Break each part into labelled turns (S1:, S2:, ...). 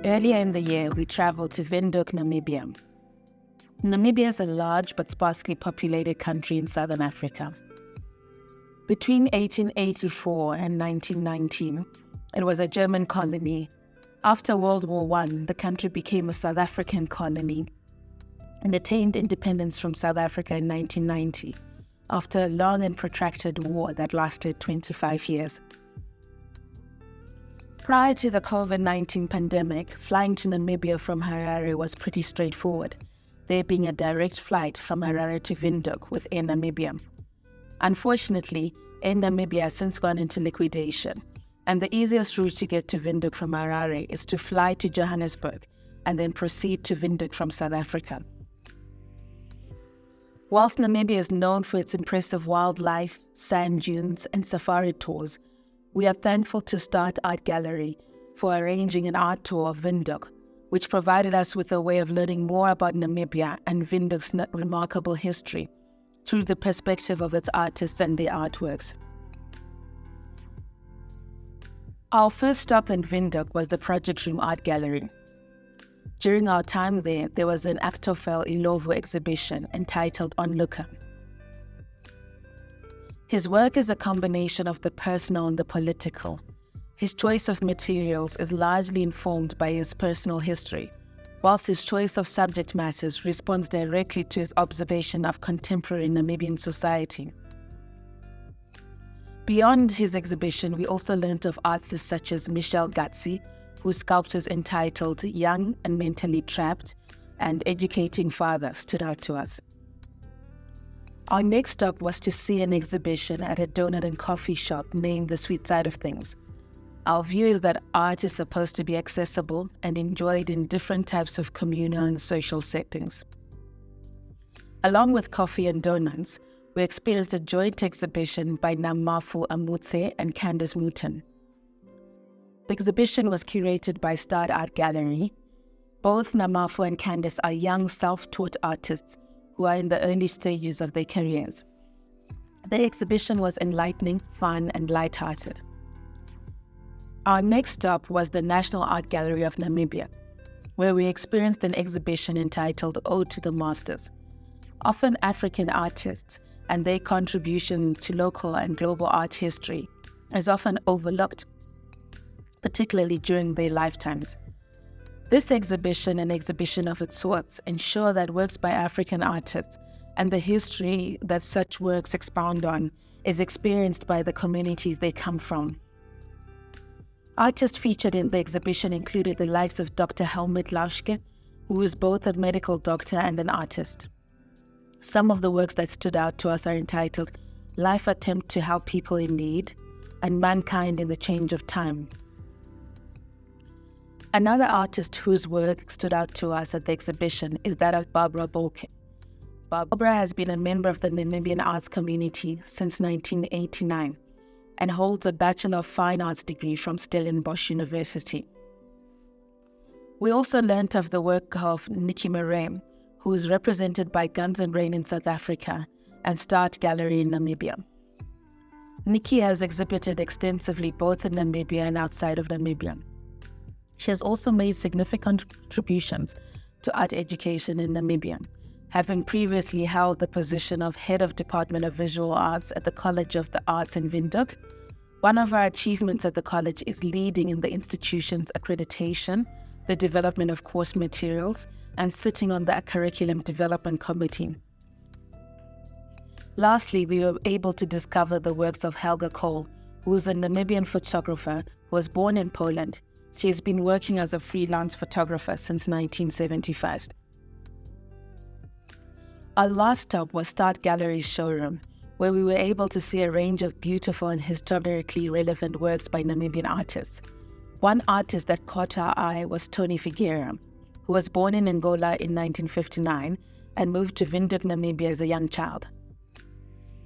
S1: Earlier in the year, we traveled to Windhoek, Namibia. Namibia is a large but sparsely populated country in southern Africa. Between 1884 and 1919, it was a German colony. After World War I, the country became a South African colony and attained independence from South Africa in 1990, after a long and protracted war that lasted 25 years. Prior to the COVID-19 pandemic, flying to Namibia from Harare was pretty straightforward, there being a direct flight from Harare to Windhoek with Air Namibia. Unfortunately, Air Namibia has since gone into liquidation, and the easiest route to get to Windhoek from Harare is to fly to Johannesburg and then proceed to Windhoek from South Africa. Whilst Namibia is known for its impressive wildlife, sand dunes, and safari tours, we are thankful to Start Art Gallery for arranging an art tour of Windhoek, which provided us with a way of learning more about Namibia and Windhoek's remarkable history through the perspective of its artists and their artworks. Our first stop in Windhoek was the Project Room Art Gallery. During our time there was an Achtophel Ilovo exhibition entitled Onlooker. His work is a combination of the personal and the political. His choice of materials is largely informed by his personal history, whilst his choice of subject matters responds directly to his observation of contemporary Namibian society. Beyond his exhibition, we also learnt of artists such as Michel Gatsi, whose sculptures entitled Young and Mentally Trapped and Educating Father stood out to us. Our next stop was to see an exhibition at a donut and coffee shop named The Sweet Side of Things. Our view is that art is supposed to be accessible and enjoyed in different types of communal and social settings. Along with coffee and donuts, we experienced a joint exhibition by Namafu Amutse and Candice Mouton. The exhibition was curated by Start Art Gallery. Both Namafu and Candice are young self-taught artists who are in the early stages of their careers. The exhibition was enlightening, fun, and light-hearted. Our next stop was the National Art Gallery of Namibia, where we experienced an exhibition entitled Ode to the Masters. Often African artists and their contribution to local and global art history is often overlooked, particularly during their lifetimes. This exhibition, an exhibition of its sorts, ensure that works by African artists and the history that such works expound on is experienced by the communities they come from. Artists featured in the exhibition included the likes of Dr. Helmut Lauschke, who is both a medical doctor and an artist. Some of the works that stood out to us are entitled Life Attempt to Help People in Need and Mankind in the Change of Time. Another artist whose work stood out to us at the exhibition is that of Barbara Bolke. Barbara has been a member of the Namibian arts community since 1989 and holds a Bachelor of Fine Arts degree from Stellenbosch University. We also learnt of the work of Nikki Murray, who is represented by Guns N' Rain in South Africa and Start Gallery in Namibia. Nikki has exhibited extensively both in Namibia and outside of Namibia. She has also made significant contributions to art education in Namibia, having previously held the position of Head of Department of Visual Arts at the College of the Arts in Windhoek. One of our achievements at the college is leading in the institution's accreditation, the development of course materials, and sitting on the Curriculum Development Committee. Lastly, we were able to discover the works of Helga Cole, who is a Namibian photographer who was born in Poland. She has been working as a freelance photographer since 1975. Our last stop was Start Gallery's showroom, where we were able to see a range of beautiful and historically relevant works by Namibian artists. One artist that caught our eye was Tony Figueira, who was born in Angola in 1959 and moved to Windhoek, Namibia as a young child.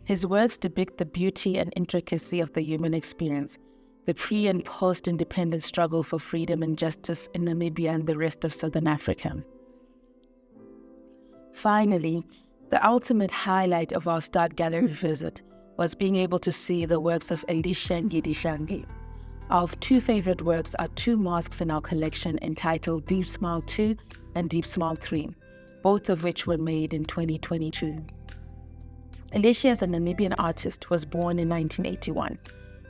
S1: His works depict the beauty and intricacy of the human experience, the pre- and post-independence struggle for freedom and justice in Namibia and the rest of Southern Africa. Finally, the ultimate highlight of our Start Gallery visit was being able to see the works of Ishe and Shangi. Our two favorite works are two masks in our collection entitled Deep Smile 2 and Deep Smile 3, both of which were made in 2022. Ishe, as a Namibian artist, was born in 1981.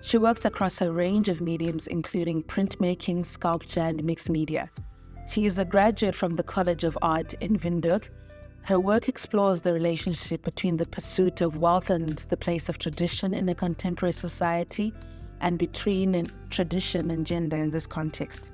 S1: She works across a range of mediums including printmaking, sculpture, and mixed media. She is a graduate from the College of Art in Windhoek. Her work explores the relationship between the pursuit of wealth and the place of tradition in a contemporary society, and between tradition and gender in this context.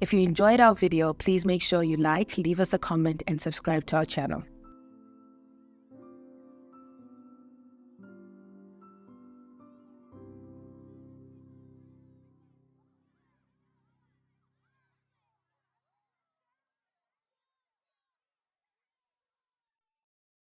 S1: If you enjoyed our video, please make sure you like, leave us a comment, and subscribe to our channel.